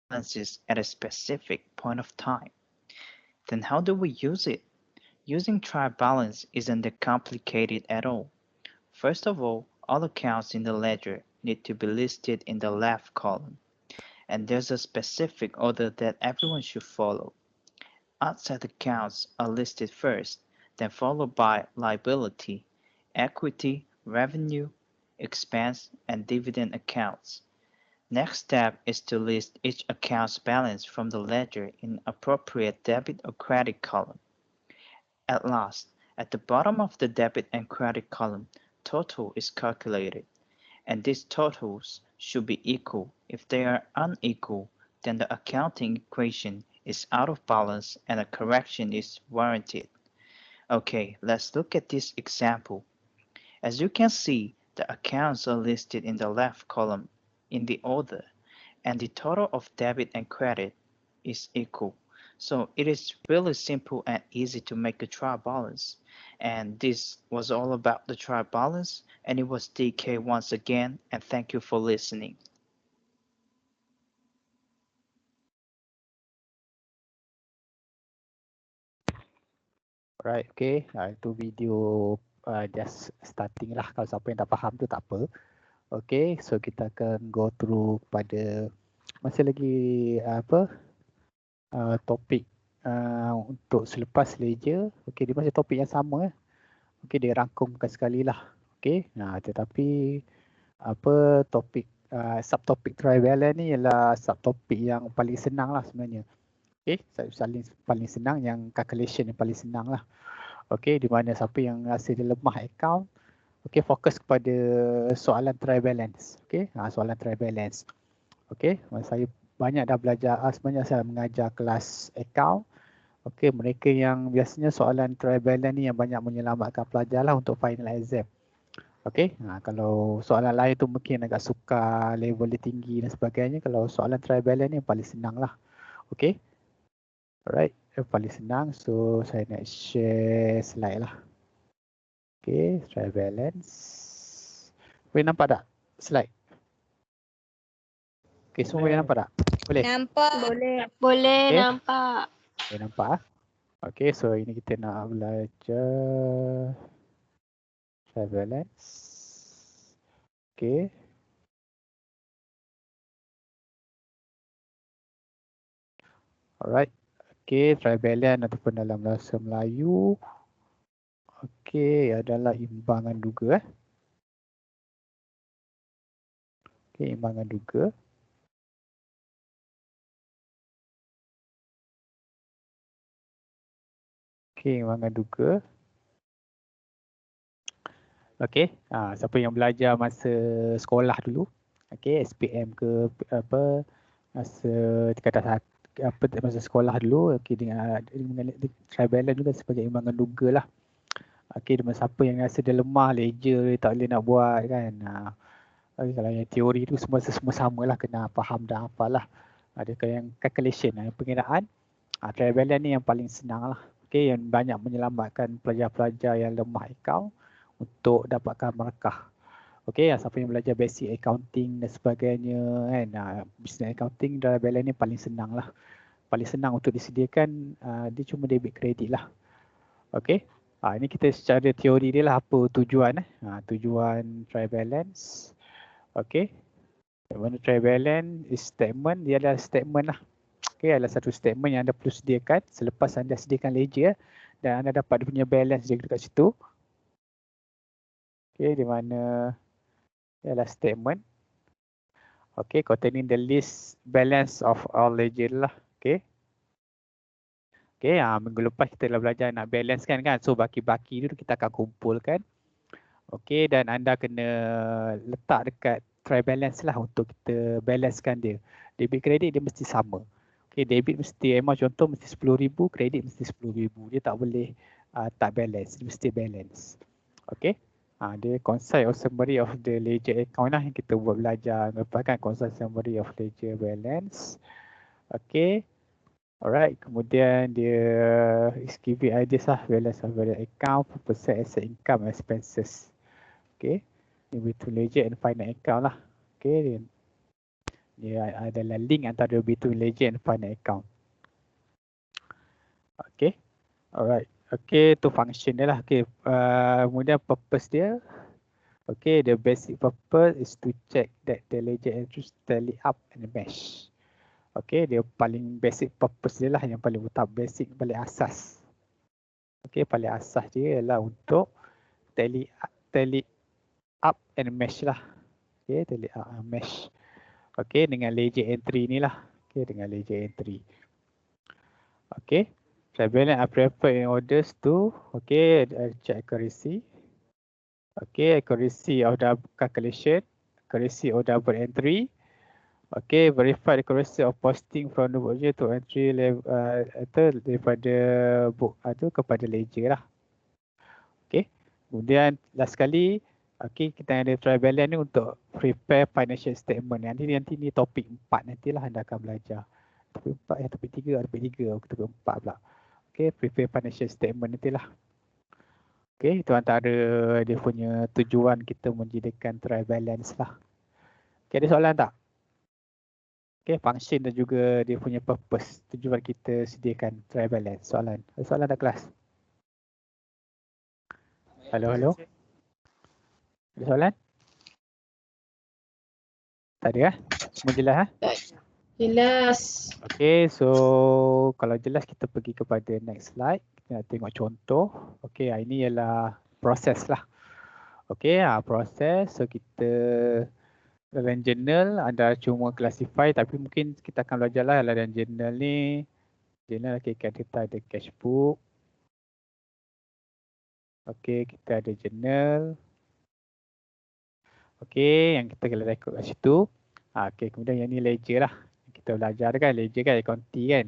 balances at a specific point of time. Then how do we use it? Using trial balance isn't that complicated at all. First of all accounts in the ledger need to be listed in the left column, and there's a specific order that everyone should follow. Asset accounts are listed first, then followed by liability, equity, revenue, expense, and dividend accounts. Next step is to list each account's balance from the ledger in appropriate debit or credit column. At last, at the bottom of the debit and credit column, total is calculated, and these totals should be equal. If they are unequal, then the accounting equation is out of balance and a correction is warranted. Okay, let's look at this example. As you can see, the accounts are listed in the left column in the order, and the total of debit and credit is equal. So it is really simple and easy to make a trial balance. And this was all about the trial balance, and it was DK once again, and thank you for listening. Alright, okay. Itu video just starting lah. Kalau siapa yang tak faham tu tak apa. Okay, so kita akan go through pada masih lagi topik untuk selepas ledger. Okay, dia masih topik yang sama. Okay, dia rangkumkan sekali lah. Okay, tetapi topik subtopik trivalent ni ialah subtopik yang paling senang lah sebenarnya. Okay, paling senang yang calculation yang paling senang lah. Okay, di mana siapa yang rasa dia lemah account, okay, fokus kepada soalan trivalence. Okay, soalan trivalence. Okay, saya banyak dah belajar, sebenarnya saya mengajar kelas account. Okay, mereka yang biasanya soalan trivalence ni yang banyak menyelamatkan pelajar lah untuk final exam. Okay, kalau soalan lain tu mungkin agak sukar, level dia tinggi dan sebagainya. Kalau soalan trivalence ni yang paling senang lah. Okay, alright, yang paling senang. So saya nak share slide lah. Okay, trivalence. Boleh nampak tak slide? Okay, semua boleh nampak tak? Boleh? Nampak. Boleh Okay. nampak. Boleh nampak? Okay, so ini kita nak belajar trivalence. Okay. Alright. Okay, trivalence ataupun dalam bahasa Melayu. Okay, adalah imbangan duga. Okay, imbangan duga. Okay, imbangan duga. Okay, siapa yang belajar masa sekolah dulu, okay, SPM ke apa, masa tingkatan masa sekolah dulu, okay, dengan trivalent juga sebagai imbangan duga lah. Okay, dengan siapa yang rasa dia lemah, ledger dia tak boleh nak buat kan. Okay, kalau yang teori tu semua sama lah, kena faham dan hafal lah. Ada yang calculation, yang pengiraan, trivalent ni yang paling senang lah. Okay, yang banyak menyelamatkan pelajar-pelajar yang lemah account untuk dapatkan markah. Okay, siapa yang belajar basic accounting dan sebagainya kan, business accounting trivalent ni paling senang lah. Paling senang untuk disediakan, dia cuma debit kredit lah. Okay, ini kita secara teori dia lah apa tujuan tujuan trivalence. Okay, mana trivalent is statement, dia adalah statement lah. Okay, adalah satu statement yang anda perlu sediakan selepas anda sediakan ledger dan anda dapat dia punya balance dia dekat situ. Okay, di mana dia adalah statement. Okay, containing the list balance of all ledger lah. Okay. Okay, minggu lepas kita dah belajar nak balance kan. So baki-baki tu kita akan kumpulkan. Okay, dan anda kena letak dekat trivalence lah untuk kita balancekan dia. Debit kredit dia mesti sama. Okay, debit mesti contoh mesti 10,000, kredit mesti 10,000. Dia tak boleh tak balance, dia mesti balance. Okay, dia concept of summary of the ledger account lah yang kita buat belajar. Merupakan concept summary of ledger balance. Okay. Alright, kemudian dia is giving ideas lah, balance of various account, percent asset income expenses. Okay, ini to ledger and final account lah. Okay, Dia adalah link antara between ledger and final account. Okay. Alright. Okay, tu function dia lah. Okay. Kemudian purpose dia. Okay, the basic purpose is to check that the ledger entries tally up and mesh. Okay, dia paling basic purpose dia lah, yang paling utama, basic, paling asas. Okay, paling asas dia ialah untuk tally up and mesh lah. Okay, tally up and mesh. Okay, dengan ledger entry ni lah. Okay, dengan ledger entry. Okay, trial balance are prepared in orders to, okay, check accuracy. Okay, accuracy of the calculation, accuracy of double entry. Okay, verify the accuracy of posting from the ledger to entry level atau daripada book atau kepada ledger lah. Okay, kemudian last sekali, okay, kita ada trial balance ni untuk prepare financial statement. Nanti ni topik 4 nantilah anda akan belajar. Topik 4 topik 3, topik 4 pula. Okay, prepare financial statement nantilah. Okay, itu antara dia punya tujuan kita menjadikan trial balance lah. Okay, ada soalan tak? Okay, function dan juga dia punya purpose, tujuan kita sediakan trial balance. Soalan? Ada soalan tak kelas? Halo? Ada soalan? Tak ada? Semua jelas? Jelas. Okay, so kalau jelas kita pergi kepada next slide. Kita nak tengok contoh. Okay, ini ialah proses lah. Okay, proses. So kita dalam journal anda cuma classify, tapi mungkin kita akan belajar lah dalam journal ni. Journal, okay, kita ada cash book. Okay, kita ada journal. Okay, yang kita kena record kat situ. Okay, kemudian yang ni ledger lah. Kita belajar kan, ledger kan, accounting kan.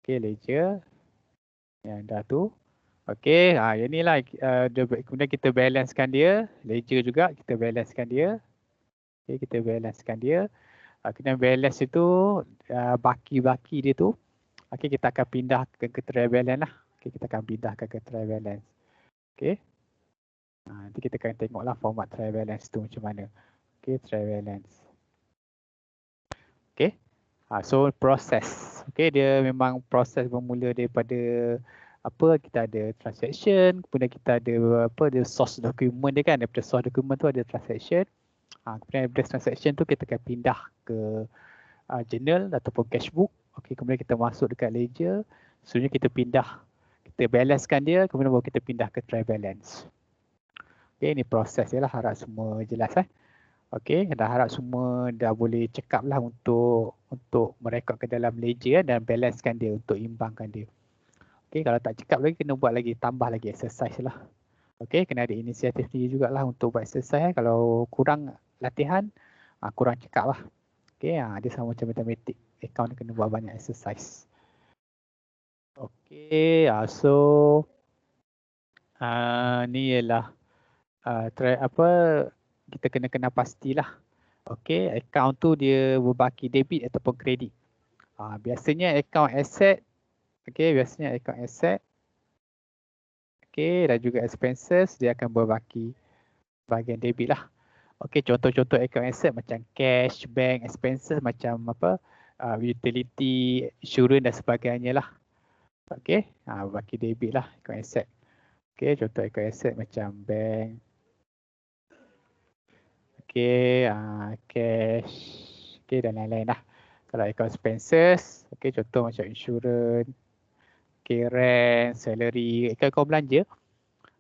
Okay, ledger. Yang dah tu. Okay, yang ni lah. Kemudian kita balancekan dia. Ledger juga, kita balancekan dia. Okay, kita balancekan dia. Kemudian balance itu, baki-baki dia tu. Okay, kita akan pindah ke trial balance lah. Okay, kita akan pindahkan ke trial balance. Okay. Nanti kita akan tengoklah format trial balance tu macam mana. Okay, trial balance. Okay. So proses. Okay, dia memang proses bermula daripada apa, kita ada transaction, kemudian kita ada apa, dia source document dia kan, daripada source document tu ada transaction. Kemudian daripada transaction tu kita akan pindah ke journal ataupun cash book. Okay, kemudian kita masuk dekat ledger. Selanjutnya kita pindah, kita balancekan dia, kemudian baru kita pindah ke trial balance. Okay, ini proses dia lah, harap semua jelas Okay, dah harap semua dah boleh check up lah untuk merekod ke dalam ledger dan balancekan dia, untuk imbangkan dia. Okay, kalau tak check up lagi, kena buat lagi, tambah lagi exercise lah. Okay, kena ada inisiatif ni jugalah untuk buat exercise. Kalau kurang latihan, kurang check up lah. Okay, dia sama macam matematik. Account kena buat banyak exercise. Okay, so ni ialah kita kena pastilah. Okay, account tu dia berbaki debit ataupun kredit. Biasanya account asset. Okay, biasanya account asset. Okay, dan juga expenses dia akan berbaki bahagian debit lah. Okay, contoh-contoh account asset macam cash, bank, expenses macam apa, utility, insurance dan sebagainya lah. Okay, berbaki debit lah account asset. Okay, contoh account asset macam bank. Okay, cash, okay, dan lain-lain lah. Kalau account expenses, okay, contoh macam insurance, okay, rent, salary, account belanja.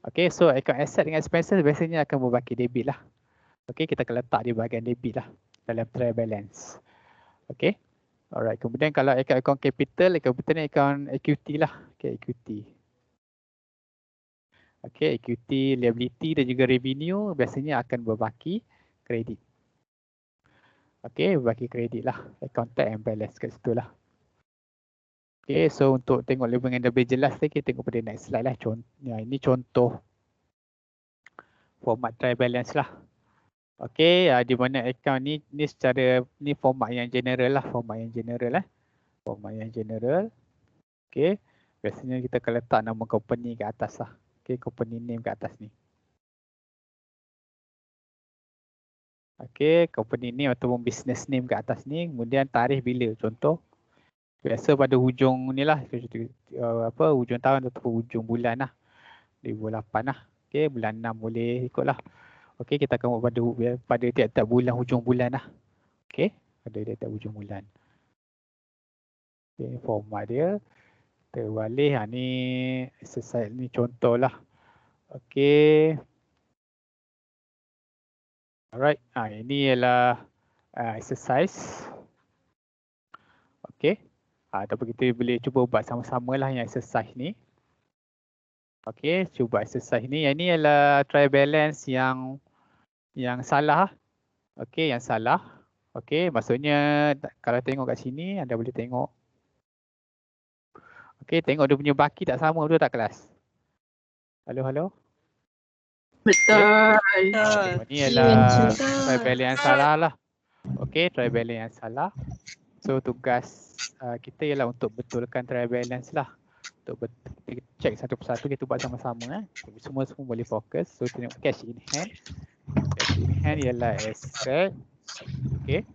Okay, so account asset dengan expenses biasanya akan berbaki debit lah. Okay, kita akan letak di bahagian debit lah dalam trial balance. Okay, alright. Kemudian kalau account capital ni account equity lah. Okay, equity. Okay, equity, liability dan juga revenue biasanya akan berbaki kredit. Okay, berbaki kredit lah. Account tax and balance kat situ lah. Okay, so untuk tengok lebih jelas lagi, kita tengok pada next slide lah. Ini contoh format trial balance lah. Okay, di mana account ni secara ni format yang general lah, format yang general. Okay, biasanya kita akan letak nama company kat atas lah. Okay, company name kat atas ni. Okey, company name ataupun business name kat atas ni, kemudian tarikh bila. Contoh biasa pada hujung ni lah, hujung tahun ataupun hujung bulan lah, 2008 lah. Okey, bulan 6 boleh ikutlah. Okey, kita akan buat pada tiap-tiap bulan, hujung bulan lah. Okey, pada tiap-tiap hujung bulan. Okey, format dia terbalik. Ni exercise ni contoh lah. Okey. Alright, ini ialah exercise. Okey. Ataupun kita boleh cuba buat sama-sama lah yang exercise ni. Okey, cuba exercise ni. Yang ni ialah try balance yang salah. Okey, yang salah. Okey, maksudnya kalau tengok kat sini, anda boleh tengok. Okey, tengok dia punya baki tak sama, betul tak kelas? Halo? Betul. Ni ialah try balance yang salah lah. Okey, try balance yang salah. So tugas kita ialah untuk betulkan try balance lah. Untuk kita check satu persatu, kita buat sama-sama. Semua boleh fokus. So tengok cash in hand. Cash in hand ialah asset. Okey.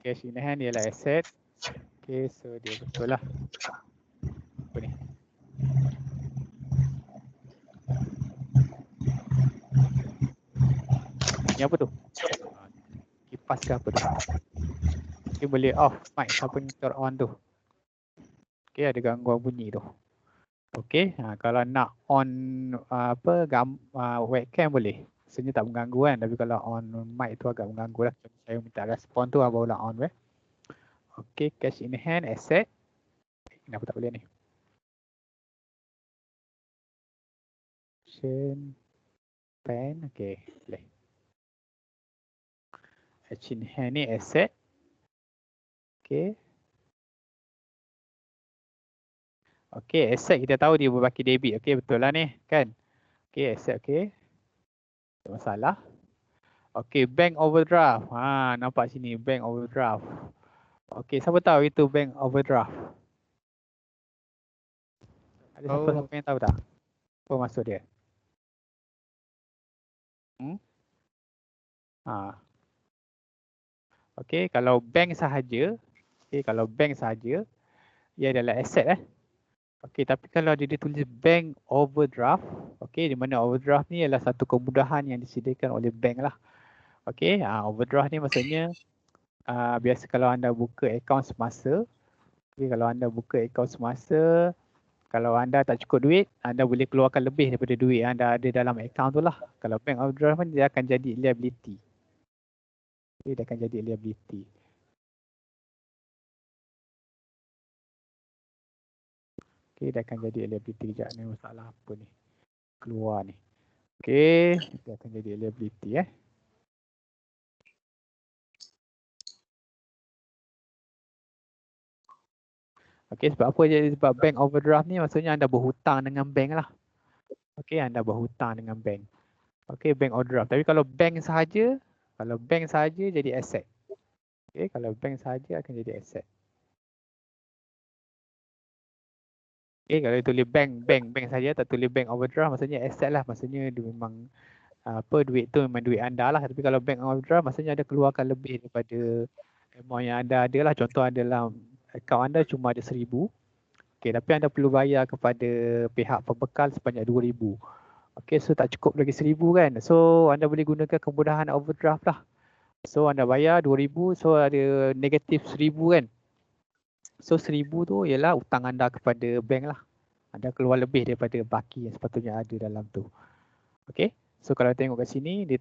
Cash in hand ialah asset. Okey, so dia betul lah. Apa ni? Ni apa tu? Kipas ke apa tu? Okay, boleh off mic, siapa ni turn on tu. Okay, ada gangguan bunyi tu. Okay, kalau nak on webcam boleh. Sebenarnya tak mengganggu kan, tapi kalau on mic tu agak mengganggu lah. Saya minta respon tu barulah on web. Okay, cash in hand, asset. Kenapa tak boleh ni? Pen, okay, boleh. Cash in hand ni asset. Okay. Okay, asset kita tahu dia berbaki debit. Okay, betul lah ni kan. Okay, asset okay. Tak masalah. Okay, bank overdraft. Nampak sini bank overdraft. Okay, siapa tahu itu bank overdraft? Ada siapa yang tahu tak? Apa maksud dia? Okay, kalau bank sahaja, ia adalah aset Okay, tapi kalau dia tulis bank overdraft, okay, di mana overdraft ni adalah satu kemudahan yang disediakan oleh bank lah. Okay, overdraft ni maksudnya biasa kalau anda buka akaun semasa, kalau anda tak cukup duit, anda boleh keluarkan lebih daripada duit yang anda ada dalam akaun tu lah. Kalau bank overdraft ni dia akan jadi liability. Okay, dia akan jadi liability. Okay, dia akan jadi liability. Sekejap ni masalah apa ni? Keluar ni. Okay, dia akan jadi liability Okay, sebab apa jadi sebab bank overdraft ni maksudnya anda berhutang dengan bank lah. Okay, anda berhutang dengan bank. Okay, bank overdraft. Tapi kalau bank sahaja jadi aset. Okay, kalau bank sahaja akan jadi aset. Okay, kalau tulis bank saja, tak tulis bank overdraft maksudnya aset lah. Maksudnya dia memang duit tu memang duit anda lah. Tapi kalau bank overdraft maksudnya ada keluarkan lebih daripada amount yang anda ada lah. Contoh dalam akaun anda cuma ada 1,000. Okay, tapi anda perlu bayar kepada pihak pembekal sebanyak 2,000. Okay, so tak cukup lagi 1,000 kan. So anda boleh gunakan kemudahan overdraft lah. So anda bayar 2,000, so ada negatif 1,000 kan. So 1,000 tu ialah hutang anda kepada bank lah. Anda keluar lebih daripada baki yang sepatutnya ada dalam tu. Okay, so kalau tengok kat sini, dia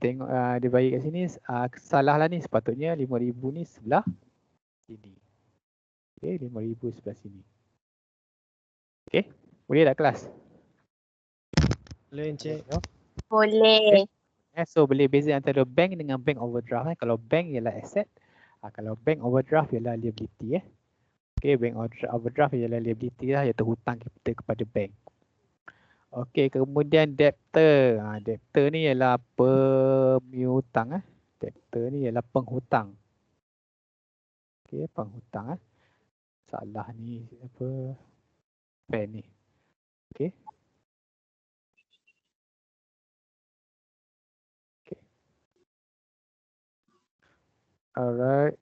bagi kat sini, salah lah ni, sepatutnya 5,000 ni sebelah sini. Okay, 5,000 sebelah sini. Okay, boleh tak kelas? Boleh Encik. Boleh. So boleh beza antara bank dengan bank overdraft. Kalau bank ialah asset, kalau bank overdraft ialah liability. Okay, bank overdraft ialah liability lah, iaitu hutang kita kepada bank. Okay, kemudian debtor. Debtor ni ialah pemiutang. Debtor ni ialah penghutang. Okay, penghutang. Salah ni apa? Pen ni. Okay. Alright.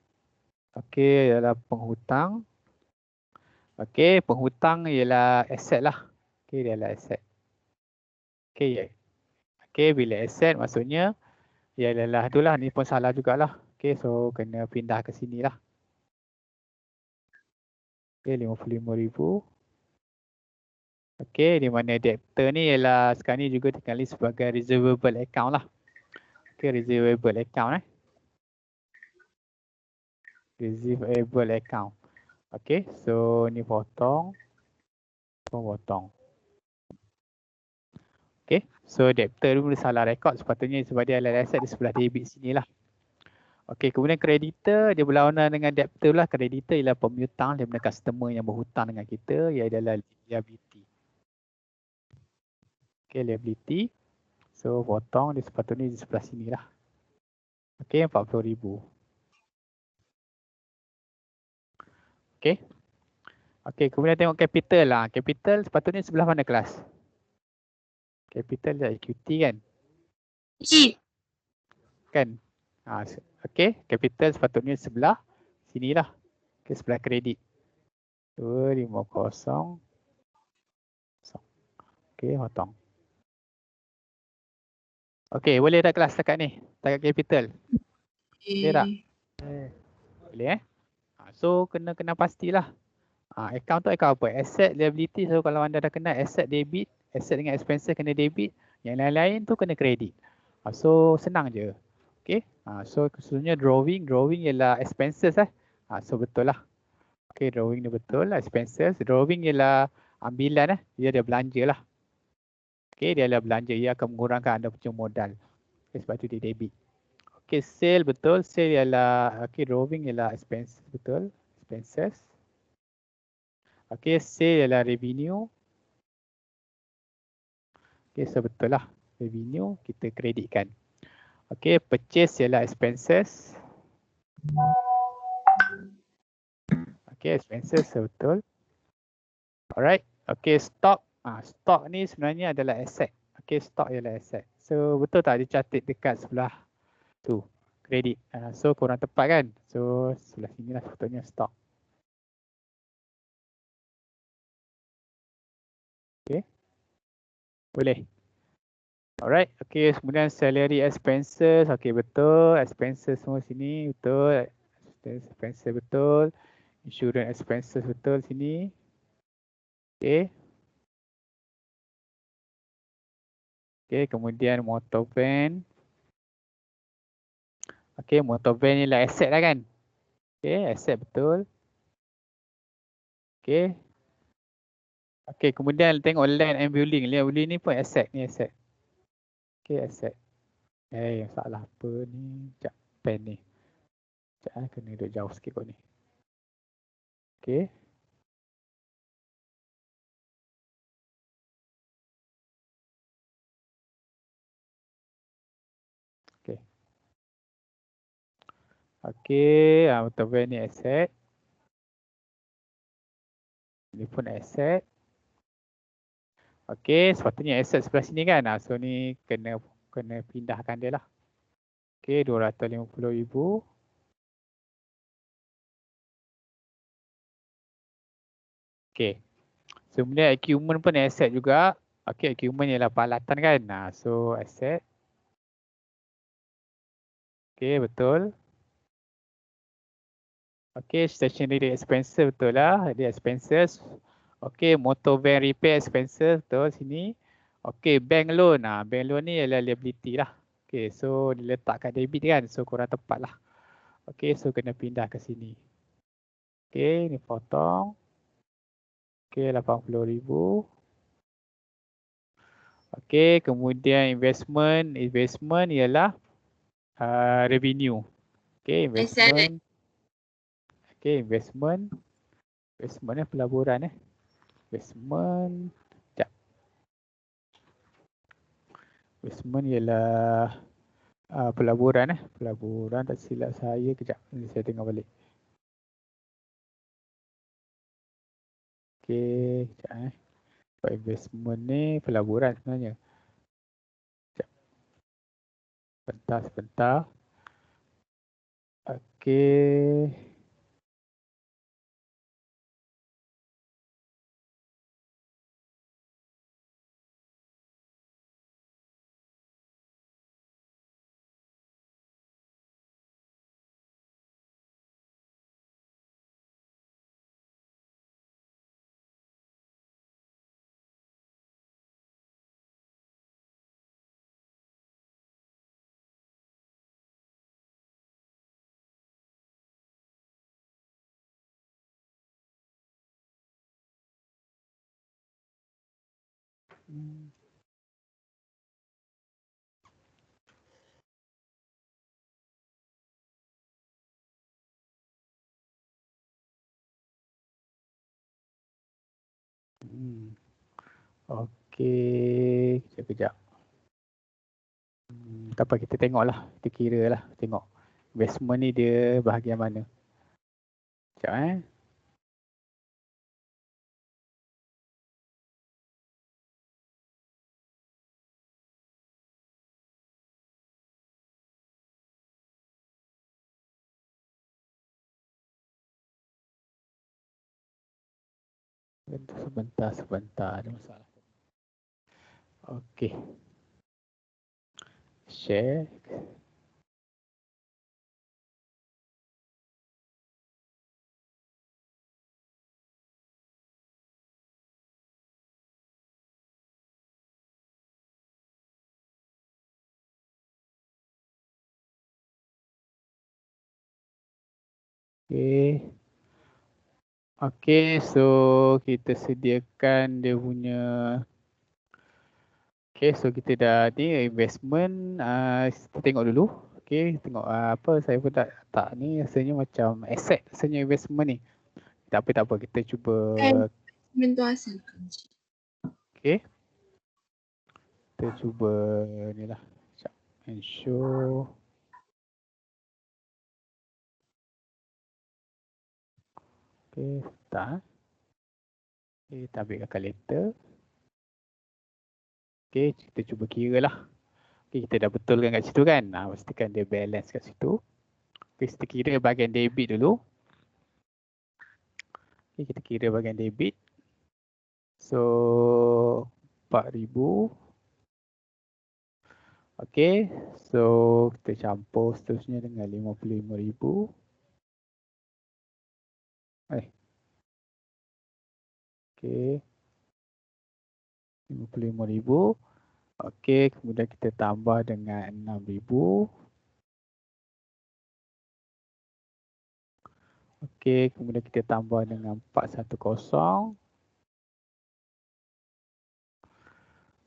Okey, ialah penghutang. Okey, penghutang ialah aset lah. Okey, dia adalah aset. Okey. Okey, bila aset maksudnya ia adalah itulah, ni pun salah jugalah. Okey, so kena pindah ke sini lah. Okey, 55,000. Okey, di mana debtor ni ialah sekarang ni juga dikenali sebagai reservable account lah. Okey, reservable account Reservable account. Okey, so ni potong. Okey, so debtor dulu salah rekod, sepatutnya sebab dia adalah aset di sebelah debit sini lah. Okey, kemudian creditor dia berlawanan dengan debtor lah. Creditor ialah pemiutang daripada customer yang berhutang dengan kita, ia adalah liability. Okey, liability. So potong, dia sepatutnya di sebelah sini lah. Okey, 40,000. Okey. Okey, kemudian tengok capital lah. Capital sepatutnya sebelah mana kelas? Capital adalah equity kan? Kan? Okey, capital sepatutnya sebelah sinilah. Okey, sebelah kredit. 250. Okey, potong. Okey, boleh tak kelas setakat ni? Setakat capital. Boleh tak? Boleh So kena pastilah. Account tu account apa? Asset, liability. So kalau anda dah kenal asset, debit, asset dengan expenses kena debit, yang lain-lain tu kena kredit. So senang je. Okay. So sebenarnya drawing ialah expenses So betul lah. Okay, drawing ni betul lah, expenses. Drawing ialah ambilan dia ada belanja lah. Okay, dia adalah belanja. Ia akan mengurangkan anda punya modal. Okay, sebab tu dia debit. Okay, sale betul. Sale ialah, okay, drawing ialah expenses betul. Expenses. Okay, sale ialah revenue. Okay, so betul lah. Revenue kita kreditkan. Okay, purchase ialah expenses. Okay, expenses so betul. Alright. Okay, stock. Stock ni sebenarnya adalah asset. Okay, stock ialah asset. So betul tak dia catat dekat sebelah tu. Kredit. So kurang tepat kan? So sebelah sini lah sepatutnya stock. Okay. Boleh. Alright. Okay, kemudian salary expenses. Okay, betul. Expenses semua sini betul. Expenses betul. Insurance expenses betul sini. Okay. Okay, kemudian motor van. Okay, motor van ni lah asset lah kan? Okay, asset betul. Okay. Okay, kemudian tengok land and building. Land building ni pun asset. Ni asset. Okay, asset. Salah apa ni? Sekejap, pen ni. Sekejap kena duduk jauh sikit kot ni. Okay. Okay. Okay, motor van ni asset. Ni pun asset. Okay, sepatutnya asset sebelah sini kan? So ni kena pindahkan dia lah. Okay, 250,000. Okay. So kemudian equipment pun asset juga. Okay, equipment ialah peralatan kan? So asset. Okay, betul. Okay, stationery expenses betul lah. Dia expenses. Okay, motor van repair expenses betul sini. Okay, bank loan. Bank loan ni ialah liability lah. Okay, so diletak kat debit kan. So kurang tepat lah. Okay, so kena pindah ke sini. Okay, ni potong. Okay, 80,000. Okay, kemudian investment. Investment ialah revenue. Okay, investment. Okay, investment. Investment ni pelaburan Investment. Sekejap. Investment ialah pelaburan Pelaburan tak silap saya. Kejap, saya tengok balik. Okay, sekejap investment ni pelaburan sebenarnya. Sekejap. Sebentar. Okey. Okey, kejap-kejap. Tak apa, kita tengoklah, kita kira lah, tengok investment ni dia bahagian mana. Sekejap Sebentar, ada masalah. Okey. Share. Okey. Okey, so kita sediakan dia punya. Okey, so kita dah ni investment, kita tengok dulu. Okey, tengok apa saya pun tak ni rasanya macam aset rasanya investment ni. Tak apa, kita cuba. Investment tu asal kunci. Okey. Kita cuba ni lah. Sekejap. And show. Okey, tak. Okey, kita ambil calculator. Okey, kita cuba kira lah. Okey, kita dah betulkan kat situ kan. Pastikan dia balance kat situ. Okey, kita kira bahagian debit dulu. Okey, kita kira bahagian debit. So, 4,000. Okey, so kita campur seterusnya dengan 55,000. Okey. 55,000. Okey, kemudian kita tambah dengan 6,000. Okey, kemudian kita tambah dengan 410.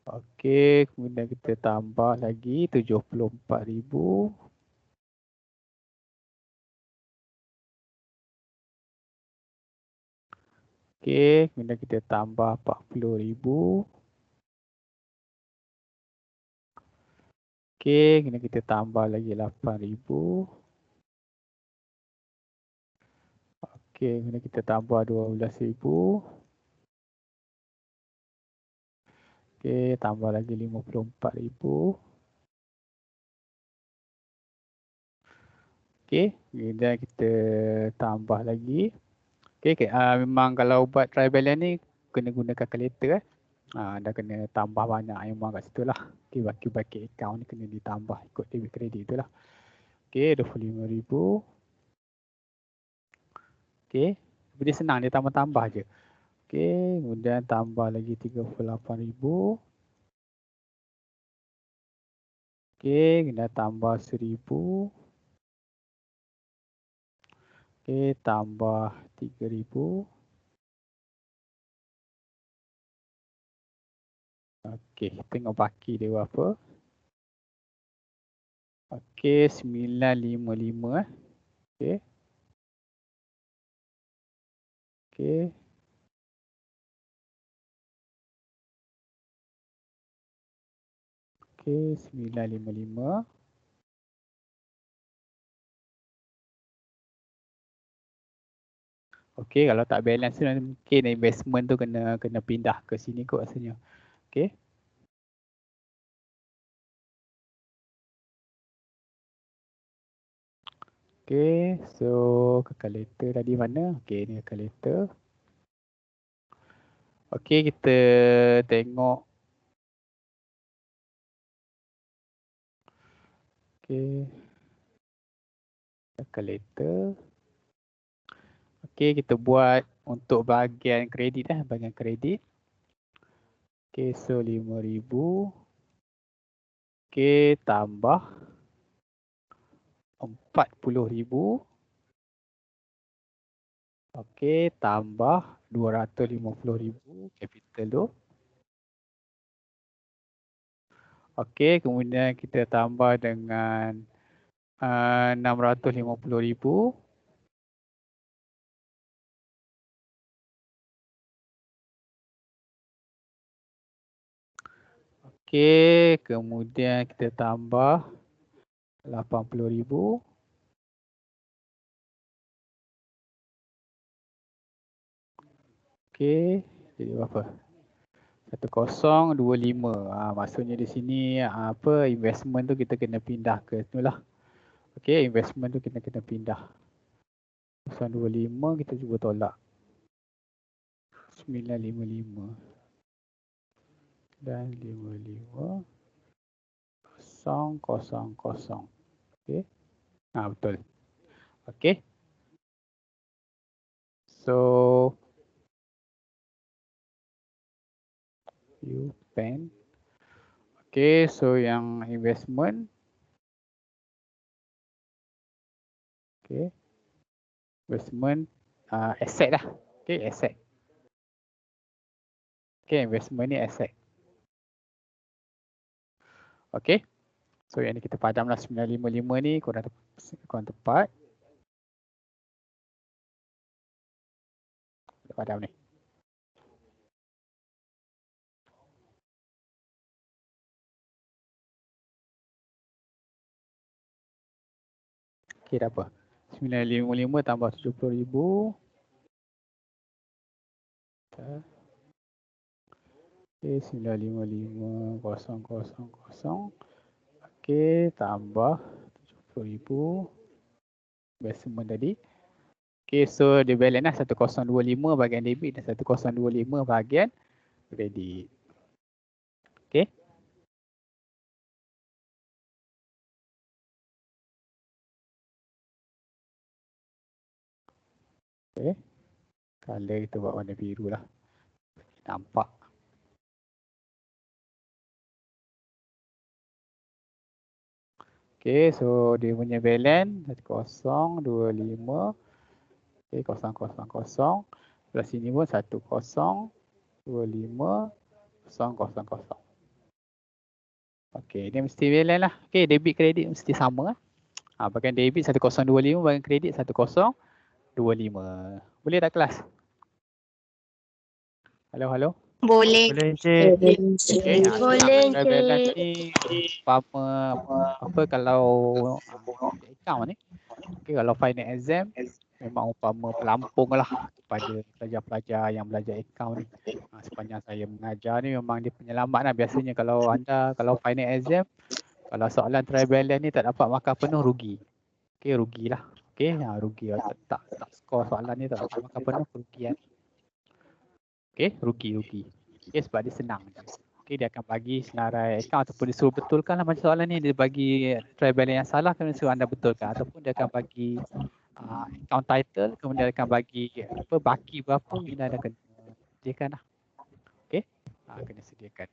Okey, kemudian kita tambah lagi 74,000. Okey, kemudian kita tambah 40,000. Okey, kemudian kita tambah lagi 8,000. Okey, kemudian kita tambah 12,000. Okey, tambah lagi 54,000. Okey, kemudian kita tambah lagi. Okey, memang kalau buat trial balance ni kena guna calculator dah kena tambah banyak memang kat situ lah. Okey, baki account ni kena ditambah ikut debit kredit tu lah. Okey, 25,000. Okey, dia senang, dia tambah-tambah je. Okey, kemudian tambah lagi 38,000. Okey, kena tambah 1,000. Okey, tambah 3,000. Okey, tengok baki dia berapa. Okey, 955 Okey. Okey. Okey, 955. Okey, kalau tak balance tu mungkin investment tu kena pindah ke sini kot rasanya. Okey. Okay, so calculator tadi mana? Okay, ni calculator. Okay, kita tengok. Okay, calculator. Okay, kita buat untuk bahagian kredit bahagian kredit. Okay, so 5,000. Okay, tambah 40,000. Okay, tambah 250,000 capital tu. Okay, kemudian kita tambah dengan 650,000. Okay, kemudian kita tambah 80,000. Okay, jadi berapa? 1025. Maksudnya di sini apa investment tu kita kena pindah ke itulah. Okay, investment tu kita kena pindah. 025 kita cuba tolak. 955 dan 55 000. Okay. Betul. Okay. So you pen. Okay, so yang investment. Okay. Investment asset lah. Okay, asset. Okay, investment ni asset. Okay. So yang ni kita padamlah 955 ni kurang tepat. Kita padam ni. Okay, dah apa? 955 tambah 70,000. Okay, 955,000. Okay, tambah 70,000. Investment tadi. Okay, so dia balance lah 1025 bahagian debit dan 1025 bahagian kredit. Okay. Okay. Color kita buat warna biru lah. Nampak. Okay, so dia punya balance 1025. Okay, 000. Sebelah sini pun 1025 000. Okay, dia mesti balance lah. Okay, debit kredit mesti sama lah. Bahagian debit 1025, bahagian kredit 1025. Boleh tak kelas? Halo? Boleh. Boleh Encik. Okay, Boleh, try balance ni umpama apa kalau account ni. Okay, kalau final exam memang umpama pelampung lah kepada pelajar-pelajar yang belajar account ni. Sepanjang saya mengajar ni memang dia penyelamat lah. Biasanya kalau anda final exam, kalau soalan trial balance ni tak dapat markah penuh, rugi. Okay, rugilah. Okay, rugi. Tak skor soalan ni tak dapat markah penuh, kerugian. Okay, rugi. Okay, sebab dia senang je. Okay, dia akan bagi senarai account ataupun dia suruh betulkan lah macam soalan ni. Dia bagi trial balance yang salah, kemudian suruh anda betulkan. Ataupun dia akan bagi account title, kemudian dia akan bagi baki berapa, kemudian anda kena sediakan lah. Okay, kena sediakan.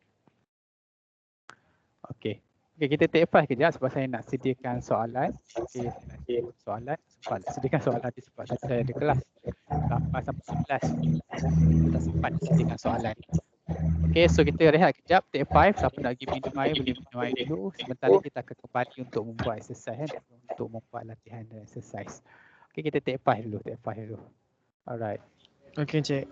Okay. Okay, kita take 5 kejap sebab saya nak sediakan soalan. Okay, saya nak sediakan soalan ni sebab tadi saya ada kelas 8 sampai 11. Kita sempat sediakan soalan. Okay, so kita rehat kejap, take 5. Siapa nak pergi minum air, boleh minum air dulu. Sebentar lagi kita akan kembali untuk membuat exercise untuk membuat latihan dan exercise. Okay, kita take 5 dulu, Alright. Okey Encik.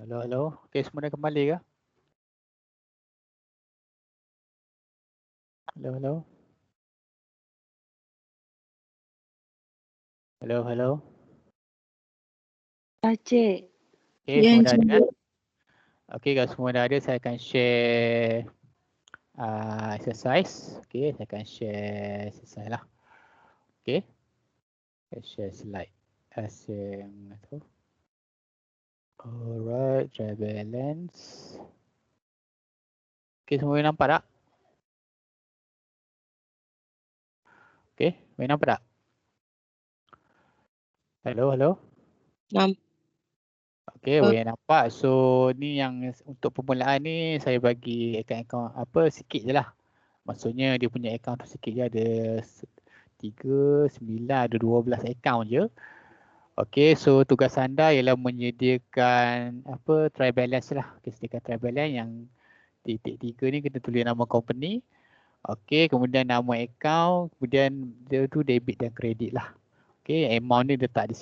Hello. Okay, semua dah kembali ke? Hello. Hello. Cik. Okay, Ya, semua dah ada Encik. kan? Okay, kalau semua dah ada, saya akan share exercise. Okay, saya akan share exercise lah. Okay, saya share slide. Share yang tu. Alright, try balance. Okay, semua boleh nampak tak? Okay, boleh nampak tak? Hello. Okay, boleh nampak. So, ni yang untuk permulaan ni saya bagi akaun apa sikit je lah. Maksudnya dia punya akaun tu sikit je, ada 3, 9, ada 12 akaun je. Okay, so tugas anda ialah menyediakan apa try balance lah. Okay, sediakan try balance yang titik 3 ni kita tulis nama company. Okay, kemudian nama akaun, kemudian dia tu debit dan kredit lah. Okay, amount ni letak di sini.